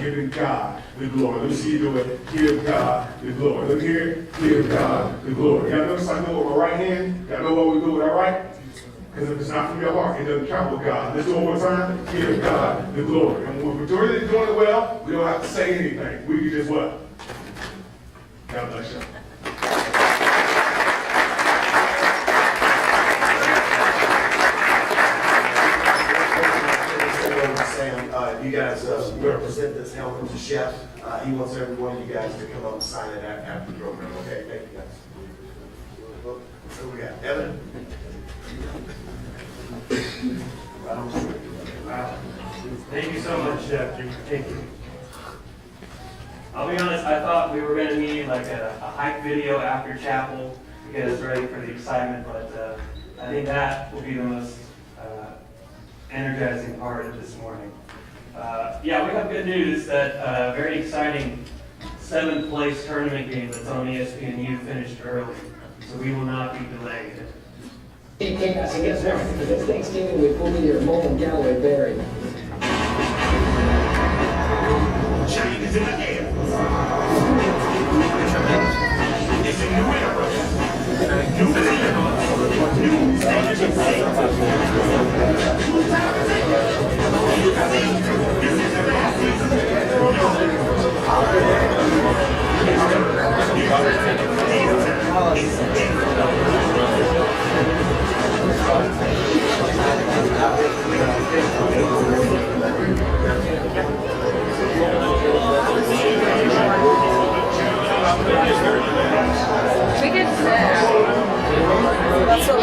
giving God the glory. Let me see you do it. Give God the glory. Look here. Give God the glory. Y'all notice I do it with my right hand? Y'all know what we do with our right? Because if it's not from your heart, it doesn't count with God. Let's do it one more time. Give God the glory. And when we're doing it well, we don't have to say anything. We can just what? God bless you. You guys represent this helmet to Chef. He wants every one of you guys to come up and sign it after the program. Okay, thank you guys. So we got Evan. Wow. Thank you so much, Chef. Thank you. I'll be honest, I thought we were going to need like a hype video after chapel to get us ready for the excitement, but I think that will be the most energizing part of this morning. Yeah, we have good news that a very exciting 7th place tournament game that's on ESPNU finished early, so we will not be delayed. Hey guys, and guess what? For this Thanksgiving, we pulled in your mobile Galloway berry. Change is in the air. It's in the winter. New stage is We could sit. That's what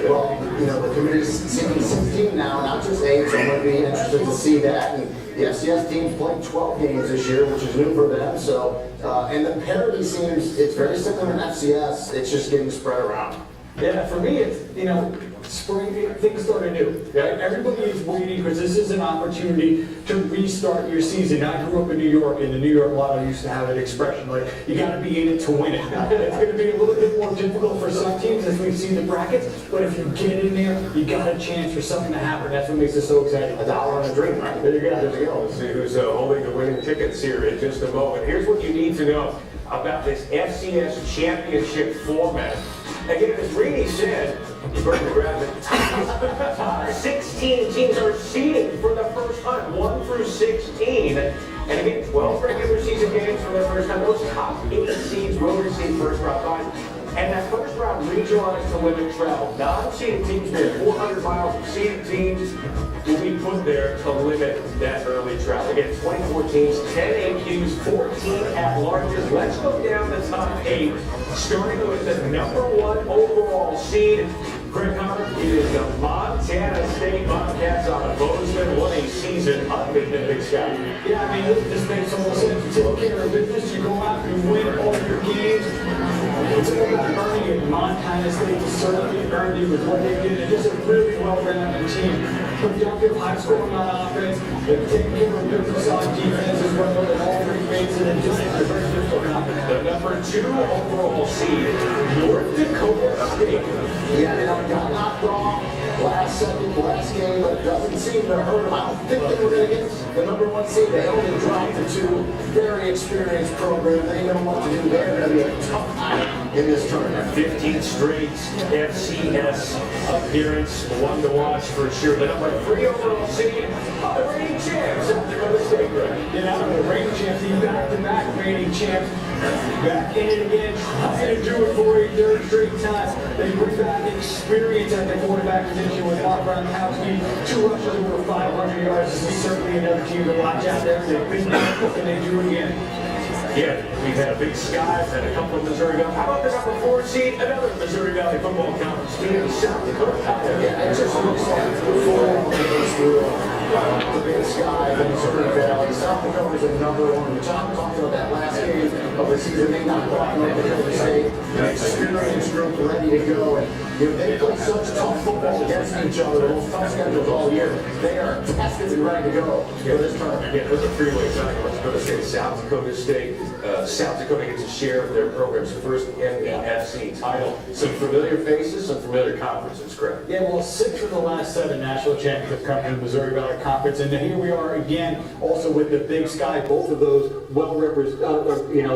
Well, you know, the committee's seeking 16 now, not just 8, so I'm going to be interested to see that. And the FCS team's played 12 games this year, which is new for them. So, and the parity seems, it's very similar in FCS, it's just getting spread around. Yeah, for me, it's, you know, spring, things start anew. Right? Everybody is waiting because this is an opportunity to restart your season. I grew up in New York, and the New York Lotto used to have an expression like, you got to be in it to win it. It's going to be a little bit more difficult for some teams as we've seen the brackets, but if you get in there, you got a chance for something to happen. That's what makes it so exciting. $1 on a drink, right? There you go. There you go. Let's see who's holding the winning tickets here in just a moment. Here's what you need to know about this FCS championship format. Again, as Reedy said, you better grab it. 16 teams are seeded for the first time, 1 through 16. And again, 12 regular season games for the first time. Those top 8 seeds will receive first round byes. And that first round regionalized to limit travel. Non-seeded teams there, 400 miles. Seeded teams will be put there to limit that early travel. Again, 24 teams, 10 AQs, 14 at larges. Let's go down the top 8, starting with the #1 overall seed. Greg Hunter, it is the Montana State Bobcats out of Bozeman. What a season up in the Big Sky. Yeah, I mean, this makes almost sense. You take care of business, you go out and win all your games. It's all about earning it. Montana State certainly earned it with what they did. And just a really well-rounded team. Productive, high-scoring on offense. They've taken care of business on defense as well. And all 3 games, and then just a very difficult competition. The #2 overall seed, North Dakota State. Yeah, they got knocked off last game, but it doesn't seem to hurt them. I don't think they were going to get the number one seed. They only dropped to two. Very experienced program. They know what to do. They're going to be a tough night in this tournament. 15 straight FCS appearance, one to watch for sure. The number 3 overall seed, the reigning champs, South Dakota State. The reigning champs, the back-to-back reigning champs, back in it again, trying to do it for a third straight time. They bring back experience at the quarterback position with Mark Gronkowski, 2 rushes over 500 yards. This is certainly another team to watch out there. They've been back and they do it again. Yeah, we've had a Big Sky and a couple of Missouri Valley. How about the number 4 seed, another Missouri Valley football conference team, South Dakota. Yeah, it just looks like the Big Sky, the Missouri Valley, South Dakota's a number one. John talked about that last game of the season. They knocked off North Dakota State, an experienced group ready to go. And they play such tough football against each other, those tough schedules all year. They are tested and ready to go for this tournament. Yeah, those are freeways. North Dakota State, South Dakota State. South Dakota gets a share of their program's first MAFC title. Some familiar faces, some familiar conferences, correct? Yeah, well, 6 of the last 7 national champions have come from the Missouri Valley Conference, and here we are again, also with the Big Sky, both of those well represented,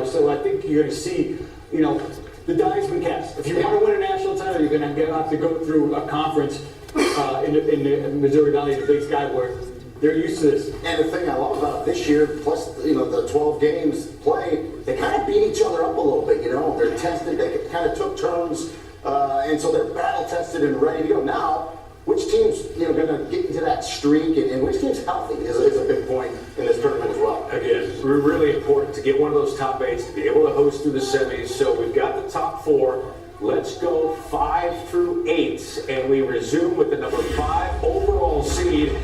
so I think you're going to see, the die's been cast. If you want to win a national title, you're going to have to go through a conference in the Missouri Valley, the Big Sky, where they're used to this. And the thing I love about this year, plus the 12 games played, they kind of beat each other up a little bit. They're tested. They kind of took turns, and so they're battle tested and ready to go. Now, which team's going to get into that streak, and which team's healthy is a big point in this tournament as well. Again, really important to get one of those top 8s to be able to host through the semis. So we've got the top 4. Let's go 5 through 8, and we resume with the number 5 overall seed.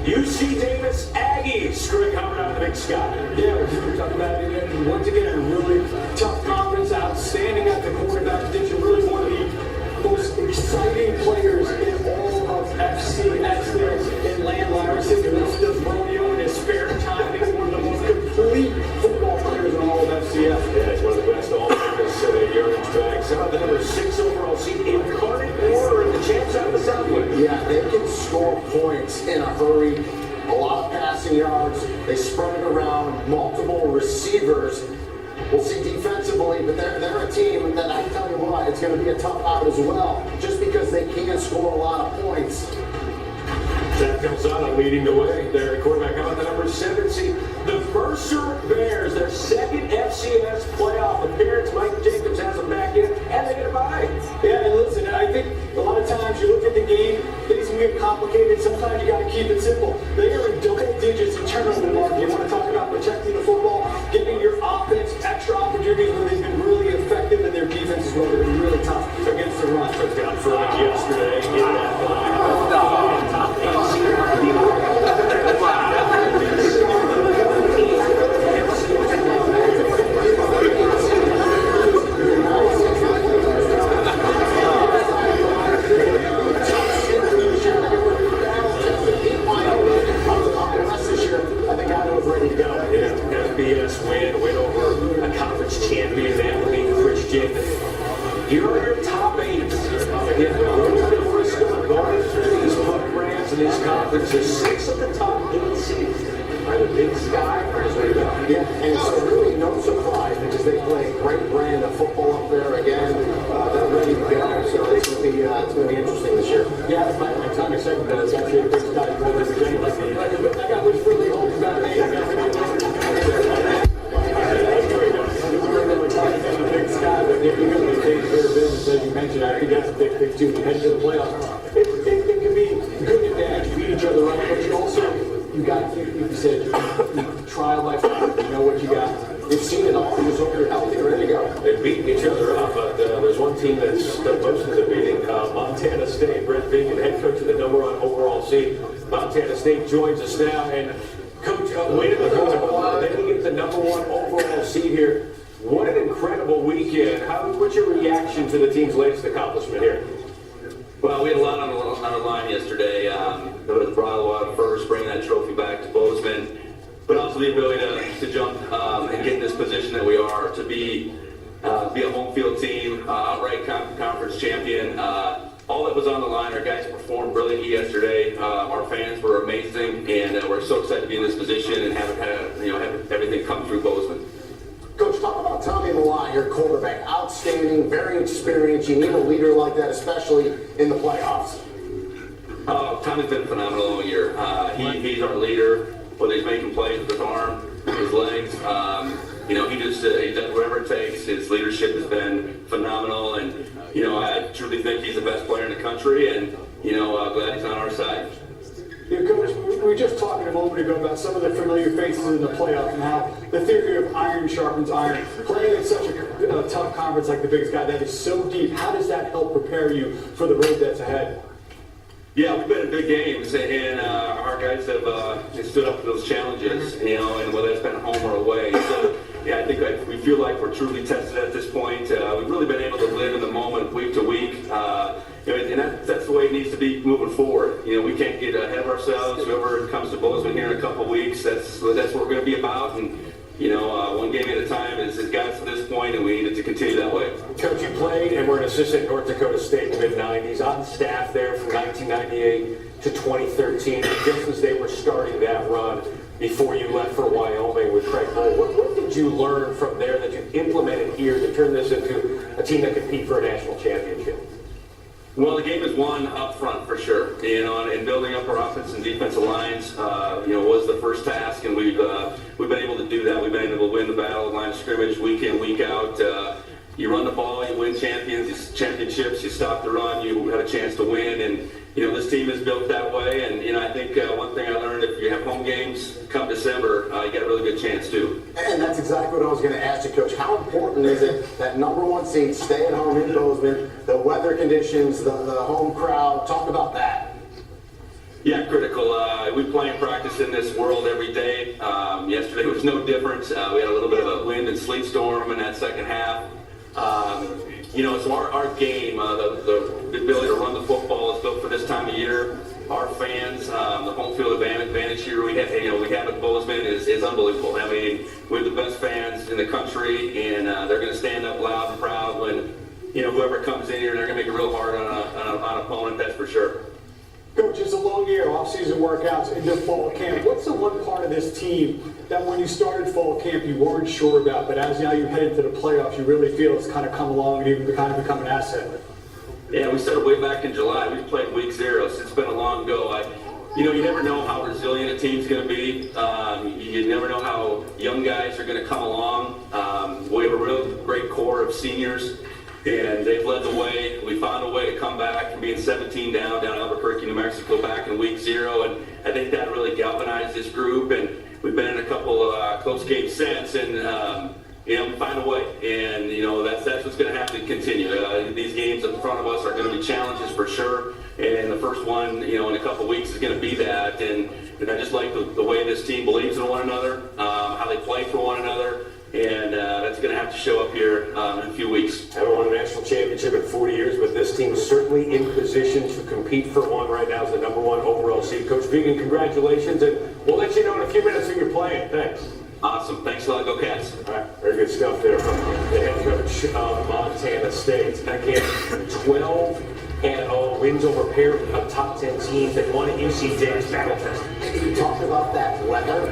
UC Davis Aggies, coming out of the Big Sky. Yeah, we're talking about it. Once again, a really tough conference, outstanding at the quarterback position. Really one of the most exciting players in all of FCS there in Land Larson. He does rodeo in his spare time. He's one of the most complete football players in all of FCS. Yeah, he's one of the best all-purpose yardage backs. How about the number 6 overall seed, Incarnate Order, and the champs out of the Southwood? Yeah, they can score points in a hurry. A lot of passing yards. They spread it around. Multiple receivers. We'll see defensively, but they're a team that I tell you what, it's going to be a tough out as well, just because they can score a lot of points. Zach Calzada leading the way. Their quarterback on the number 7 seed. The Mercer Bears, their second FCS playoff appearance. Mike Jacobs has them back in, and they get a bye. Yeah, and listen, I think a lot of times you look at the game, things can get complicated. Sometimes you got to keep it simple. They are in double digits in turnover mark. You want to talk about protecting the football, giving your offense extra opportunities where they've been really effective, and their defense is well. They're really tough against the run. Touchdown Furman yesterday. FBS win over a conference champion, Anthony Christian. Here are your top 8. Again, we're still going through these programs and these conferences. 6 of the top 8 seeds are the Big Sky or Missouri Valley. Yeah, and so really no surprise because they play a great brand of football up there again. They're ready to go, so it's going to be interesting this year. Yeah, it's my tongue is second, but it's actually a Big Sky more than anything. I got what's really old about me. Big Sky, but if you go to the stage of their business, as you mentioned, I think that's a big too. Heading to the playoffs, it can be good and bad. You beat each other up, but you also, you said, you trial by fire. You know what you got. You've seen it all. You're so healthy, ready to go. They've beaten each other up, but there's one team that's done most of the beating. Montana State, Brett Vigen, head coach of the number 1 overall seed. Montana State joins us now, and Coach, wait a minute, then you get the number 1 overall seed here. What an incredible weekend. What's your reaction to the team's latest accomplishment here? Well, we had a lot on the line yesterday. The Bridlewater first, bringing that trophy back to Bozeman, but also the ability to jump and get in this position that we are, to be a home field team, outright conference champion. All that was on the line, our guys performed brilliantly yesterday. Our fans were amazing, and we're so excited to be in this position and have everything come through Bozeman. Coach, talk about Tommy Malott, your quarterback. Outstanding, very experienced. You need a leader like that, especially in the playoffs. Tommy's been phenomenal all year. He's our leader, whether he's making plays with his arm, his legs. He does whatever it takes. His leadership has been phenomenal, and I truly think he's the best player in the country, and glad he's on our side. Yeah, Coach, we were just talking a moment ago about some of the familiar faces in the playoff and how the theory of iron sharpens iron. Playing in such a tough conference like the Big Sky that is so deep, how does that help prepare you for the road that's ahead? Yeah, we've been in big games, and our guys have stood up to those challenges, and whether it's been home or away. So, yeah, I think we feel like we're truly tested at this point. We've really been able to live in the moment week to week, and that's the way it needs to be moving forward. We can't get ahead of ourselves. Whoever comes to Bozeman here in a couple of weeks, that's what we're going to be about. And one game at a time has got us to this point, and we need it to continue that way. Coach, you played and were an assistant at North Dakota State in the mid-'90s, on staff there from 1998 to 2013, just as they were starting that run before you left for Wyoming with Craig Bull. What did you learn from there that you implemented here to turn this into a team that compete for a national championship? Well, the game is won up front for sure. And building up our offense and defensive lines, was the first task, and we've been able to do that. We've been able to win the battle, line of scrimmage, week in, week out. You run the ball, you win championships. You stop the run, you have a chance to win. And this team is built that way. And I think one thing I learned: if you have home games come December, you got a really good chance too. And that's exactly what I was going to ask you, Coach. How important is it that #1 seed stay at home in Bozeman, the weather conditions, the home crowd? Talk about that. Yeah, critical. We play and practice in this world every day. Yesterday was no different. We had a little bit of a wind and sleet storm in that second half. So our game, the ability to run the football is built for this time of year. Our fans, the home field advantage here we have at Bozeman is unbelievable. I mean, we have the best fans in the country, and they're going to stand up loud and proud when whoever comes in here, they're going to make it real hard on an opponent. That's for sure. Coach, it's a long year, off-season workouts into fall camp. What's the one part of this team that when you started fall camp you weren't sure about, but as now you head into the playoffs, you really feel it's kind of come along and even kind of become an asset? Yeah, we started way back in July. We played week 0, so it's been a long go. You never know how resilient a team's going to be. You never know how young guys are going to come along. We have a real great core of seniors, and they've led the way. We found a way to come back from being 17 down in Albuquerque, New Mexico, back in week 0, and I think that really galvanized this group. And we've been in a couple of close games since, and we find a way. And that's what's going to have to continue. These games in front of us are going to be challenges for sure. And the first one, in a couple of weeks is going to be that. And I just like the way this team believes in one another, how they play for one another. And that's going to have to show up here in a few weeks. Haven't won a national championship in 40 years, but this team is certainly in position to compete for one right now as the #1 overall seed. Coach Vigen, congratulations, and we'll let you know in a few minutes who you're playing. Thanks. Awesome. Thanks a lot. Go Cats. All right, very good stuff there from the head coach of Montana State. Again, 12-0 wins over a pair of top 10 teams that won at UC Davis battle test. You talked about that weather,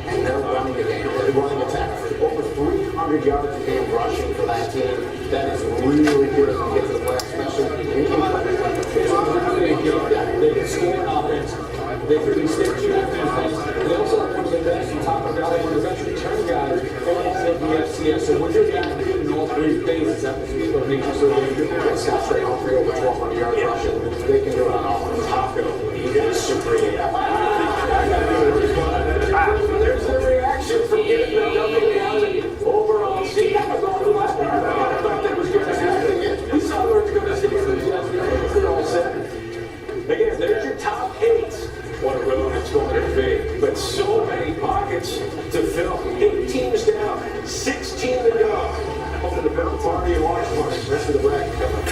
and they're running a game. They're running attack. Over 300 yards a game rushing for that team. That is really good when you get to the playoffs, especially in They can score an offense. They can stay true defense. They also have one of the best in Taco Valley, one of the best return guys in the FCS. So when you're down good in all 3 phases, that what makes you so good. Scott's right on 3 over 1,200 yards rushing. They can do it on offense. Taco, he is supreme. There's the reaction from getting the overall seed. I thought that was going to happen. We saw North Dakota State yesterday. They're all set. Again, there's your top 8. What a road it's going to be. But so many pockets to fill. 8 teams down, 16 to go. Hoping the bell party and watch party. Rest of the bracket coming up.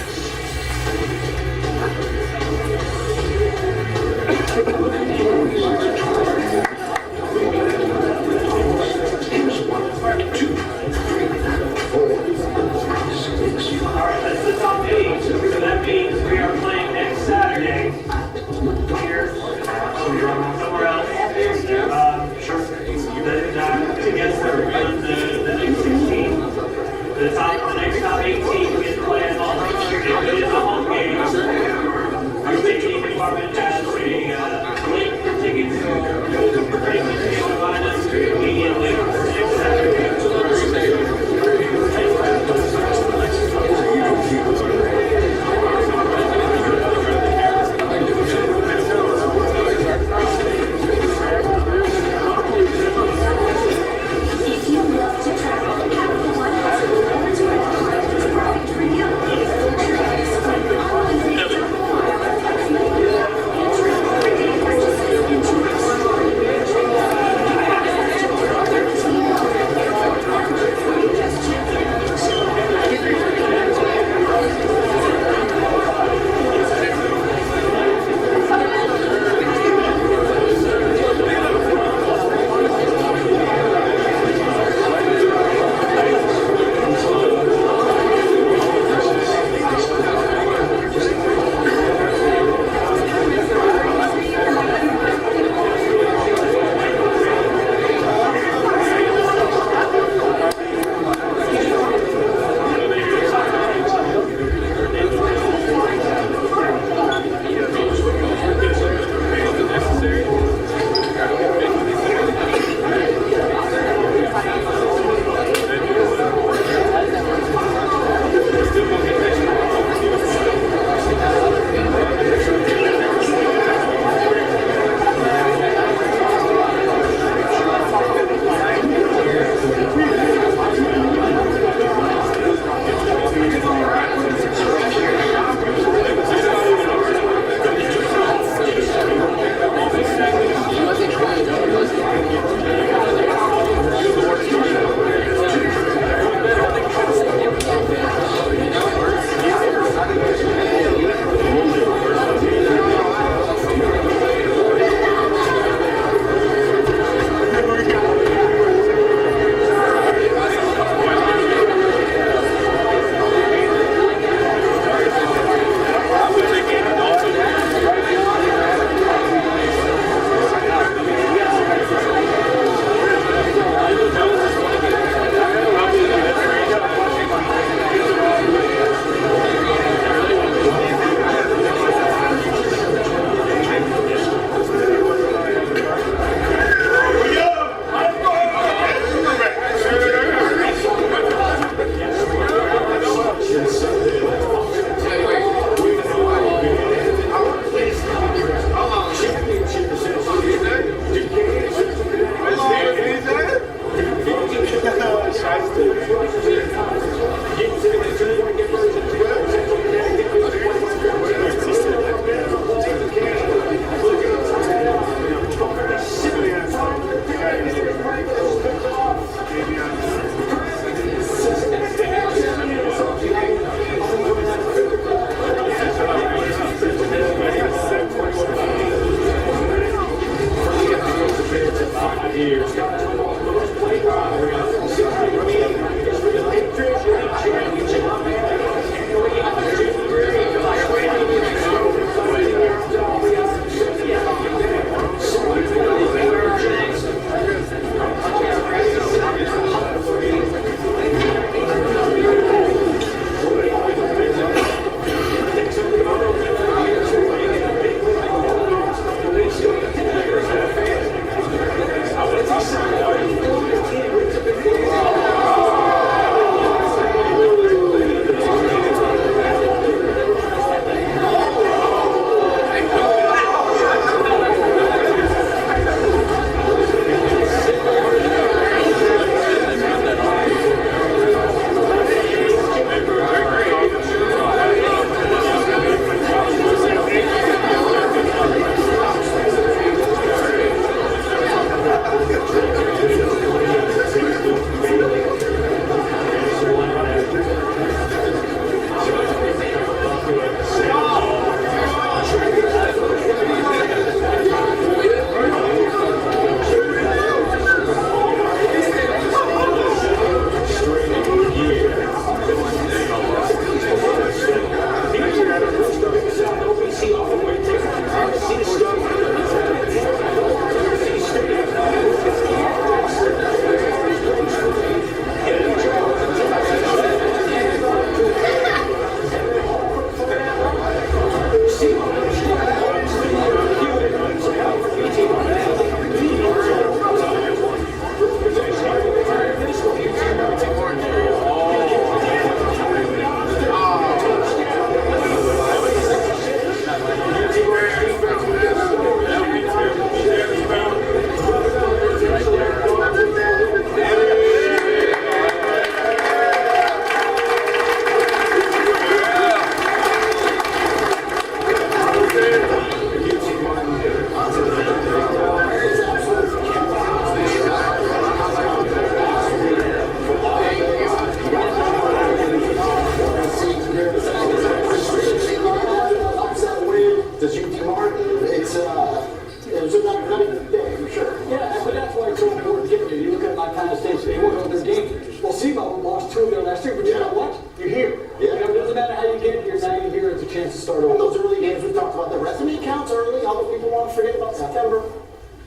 matter how you get here, now you're here, it's a chance to start over. Those early games, we talked about the resume counts early. Other people want to forget about September.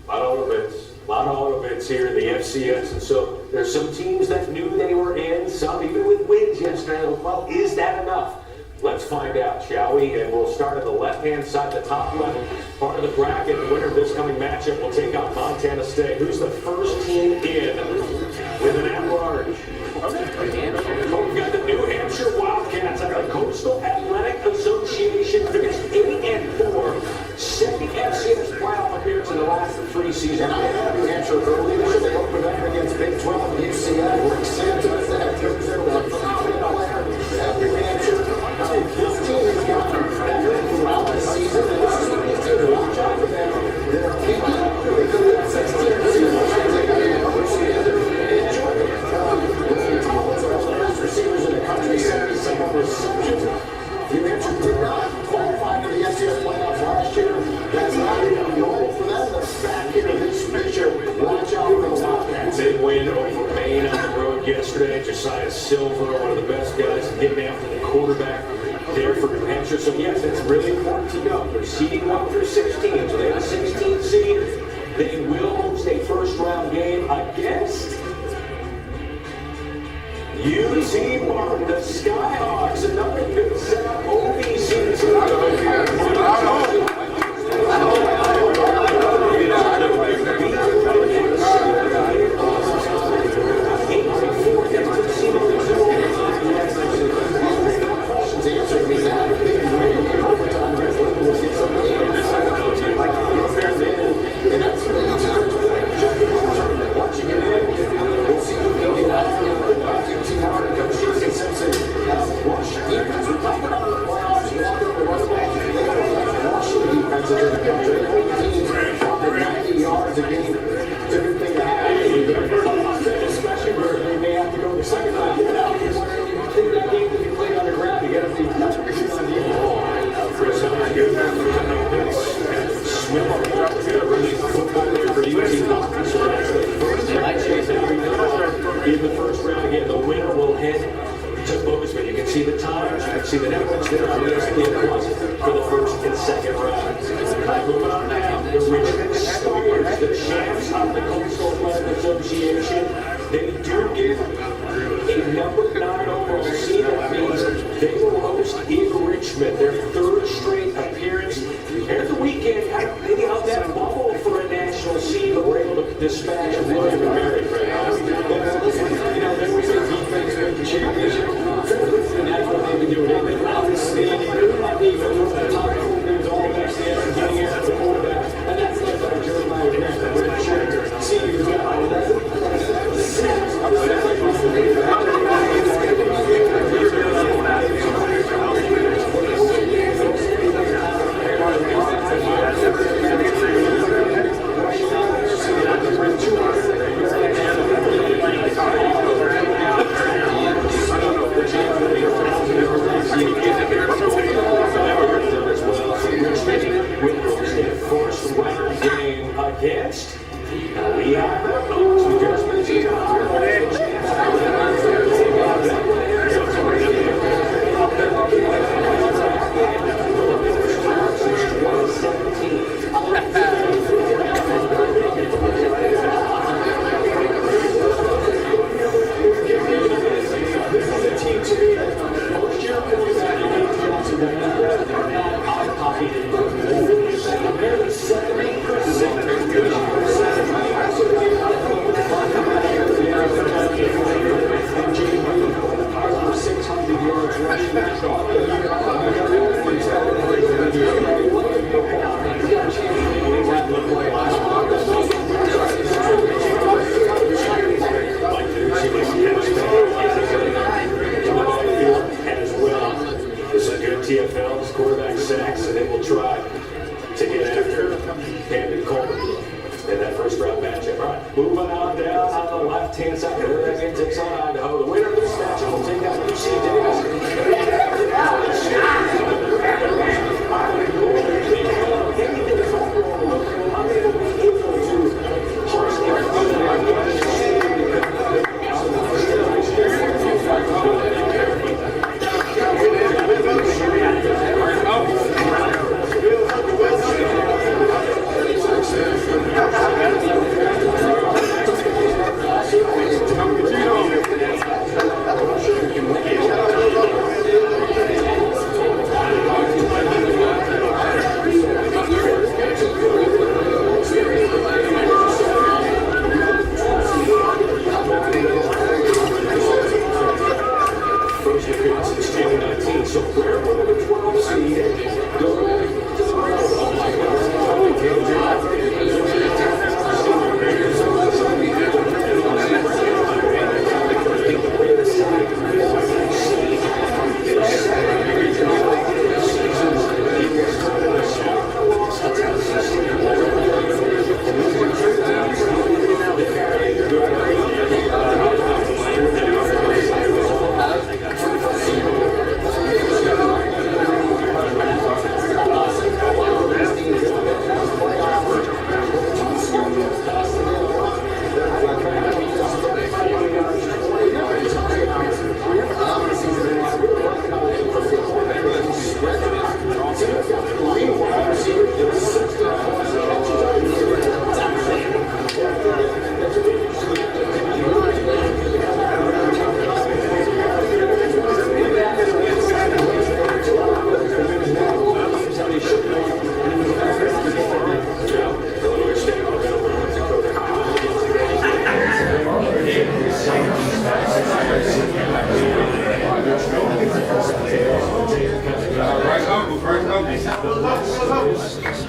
A lot of auto events here in the FCS, and so there's some teams that knew they were in, some even with wins yesterday. Well, is that enough? Let's find out, shall we? And we'll start at the left-hand side, the top left part of the bracket. The winner of this coming matchup will take on Montana State. Who's the first team in with an at-large? We've got the New Hampshire Wildcats out of the Coastal Athletic Association. Finished 8-4. Second FCS playoff appearance in the last 3 seasons. And I had New Hampshire early this year. They opened up against Big 12 UCF. Rick Santos, the head coach there, was a phenomenal player at New Hampshire. This team has gotten better throughout the season, and this is what these teams watch out for them. They're peaking. They could win 16 season. Receivers in the country, 77 receptions. New Hampshire did not qualify for the FCS playoffs last year. That's not even normal for them. They're back here this year. Watch out for the Wildcats. Big win over Maine on the road yesterday. Josiah Silver, one of the best guys, getting after the quarterback there for New Hampshire. So yes, it's really important to know. They're seeding 1 through 16. So they have a 16 seed. They will host a first-round game against UT Martin, the Skyhawks, another good setup. OVC. In the first round again, the winner will head to Bozeman. You can see the times, you can see the networks there on ESPN Plus for the first and second round. Moving on now, the Richmond Stars, the champs of the Coastal Athletic Association. They do get a number 9 overall seed. That means they will host in Richmond their 3rd straight appearance. And at the weekend, maybe out that bubble for a national seed, but we're able to dispatch William and Mary right now. You know, they were saying defense with the championship. And that's what they've been doing. They've been outstanding. Even with the top holdings, all of FCS, and getting after the quarterback. And that's led by Jeremiah Grant, the redshirt senior who's got 600 yards as well. This is a good TFL quarterback sacks, and they will try to get after Camden Coleman in that first round matchup. All right, moving on down on the left-hand side. Oregon takes on Idaho. The winner of this matchup will take out UC Davis.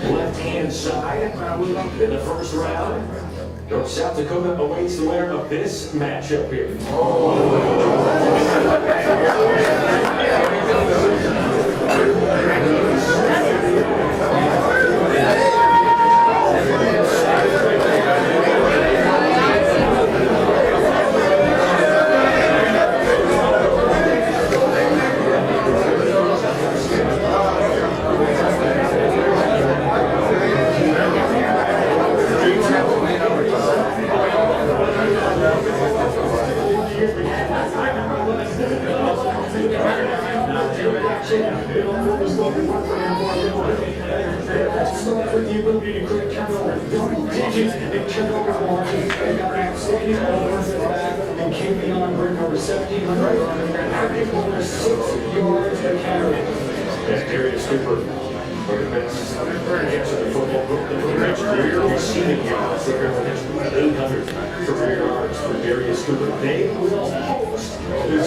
left-hand side in the first round. North South Dakota awaits the winner of this matchup here. Start with the ability to create turnover, double digits in turnover margins, and got outstanding overs at the back, and came beyond break over 1,700, averaging over 6 yards a carry. That Darius Cooper, one of the best answer the football book. The career receiving yards, the next 800 career yards for Darius Cooper. They will host the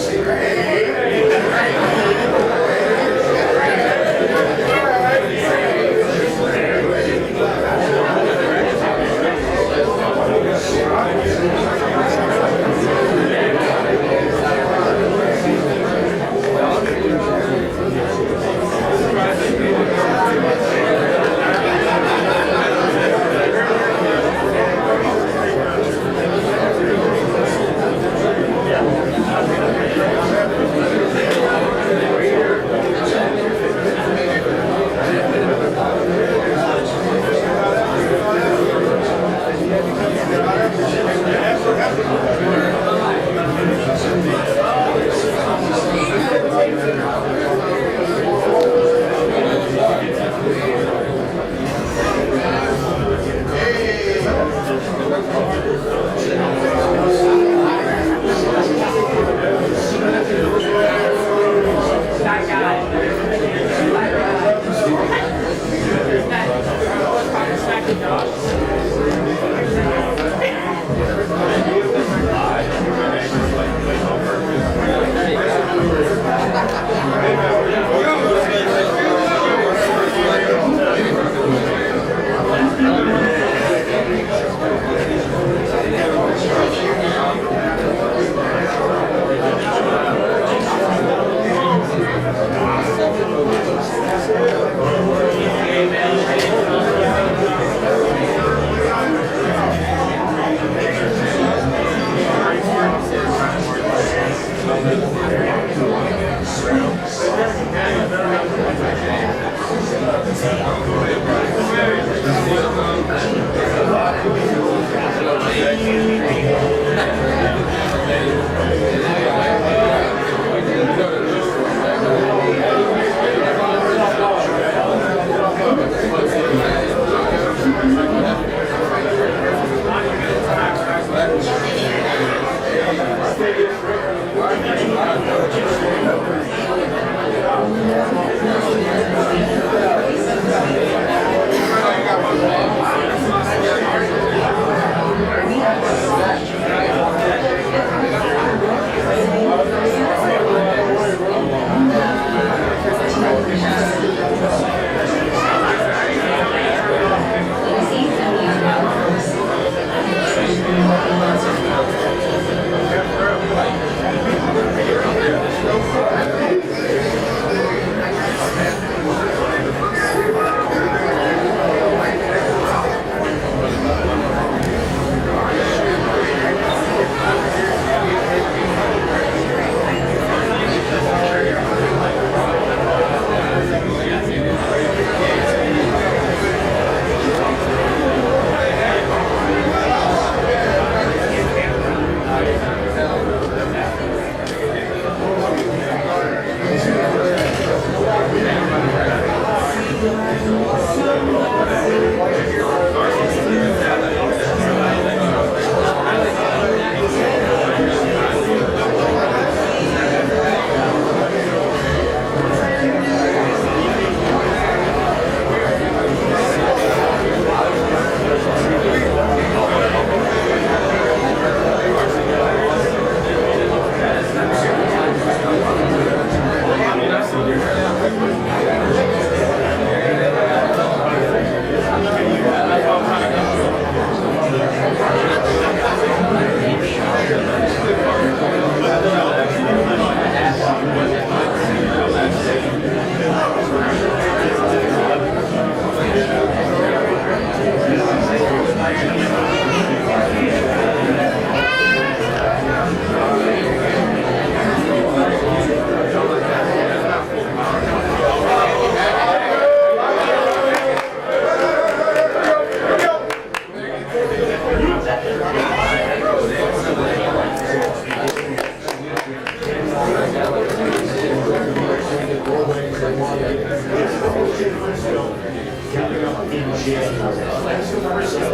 coming up in January. Thanks to Frisco.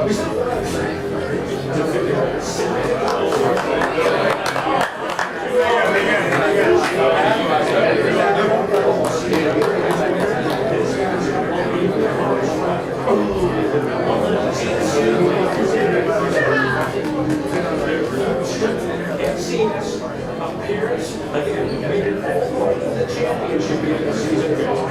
We still FCS appearance again. Made it all the championship game this season ago.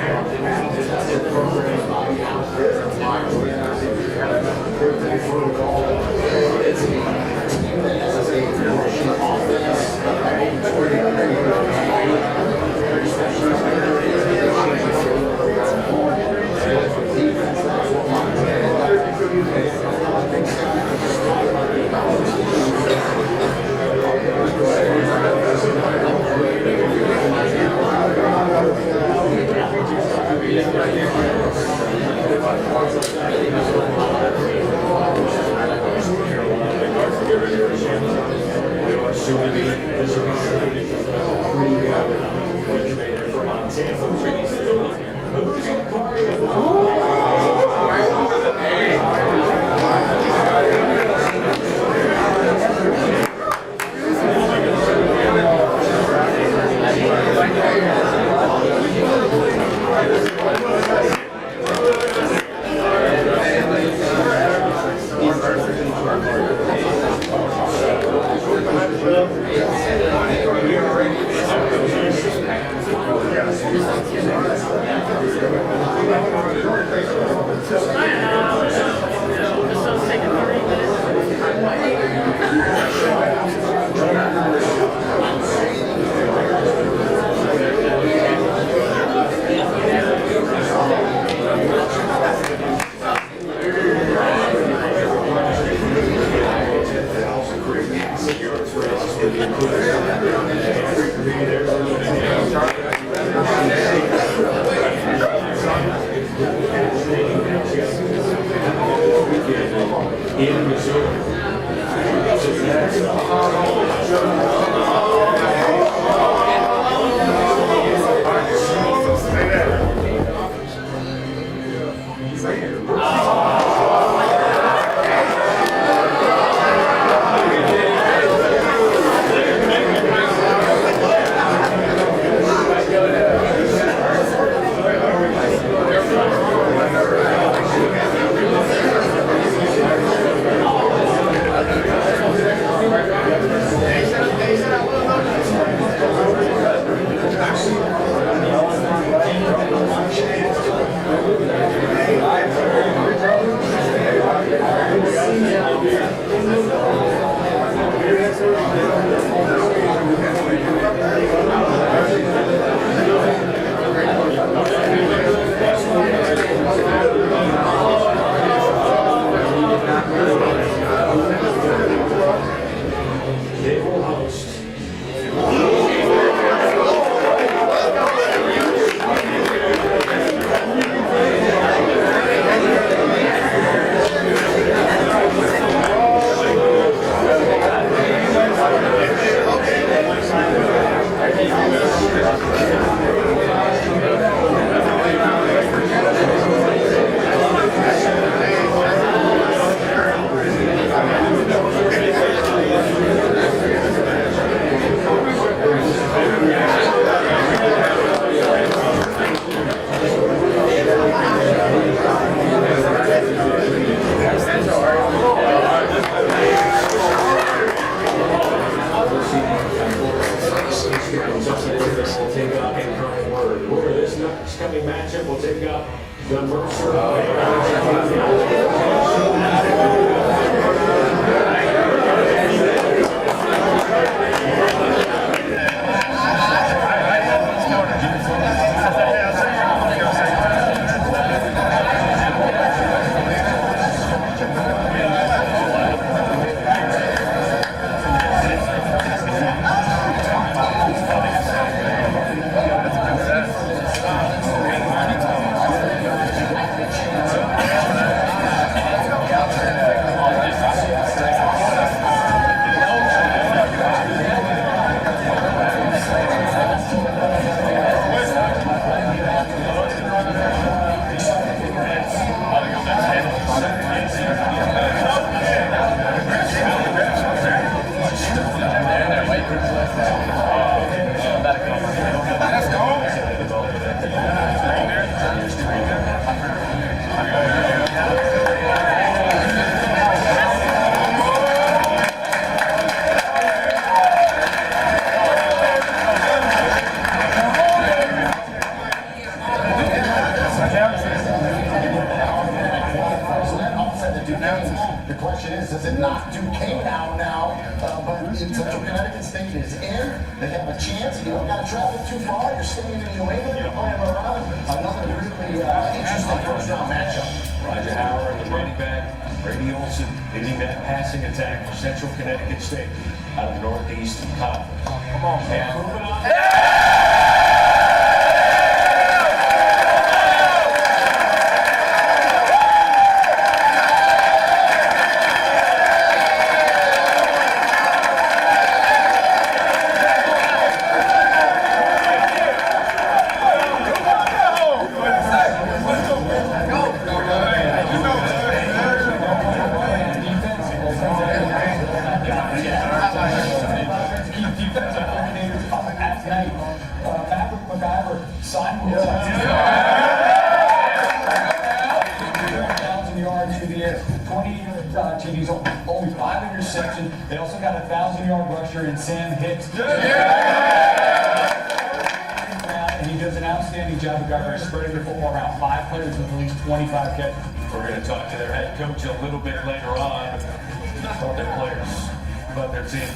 knock Duquesne out now, but Central Connecticut State is in. They have a chance. You don't got to travel too far. You're staying in New England. You're playing around. Another really interesting first-round matchup. Roger Howard, the running back, Brady Olson leading that passing attack for Central Connecticut State out of the Northeast Conference. Come on, man. Moving on. TDs, only 5 interceptions. They also got a 1,000-yard rusher in Sam Hicks. And he does an outstanding job of covering, spreading the football around 5 players with at least 25 catches. We're going to talk to their head coach a little bit later on about their players, about their team.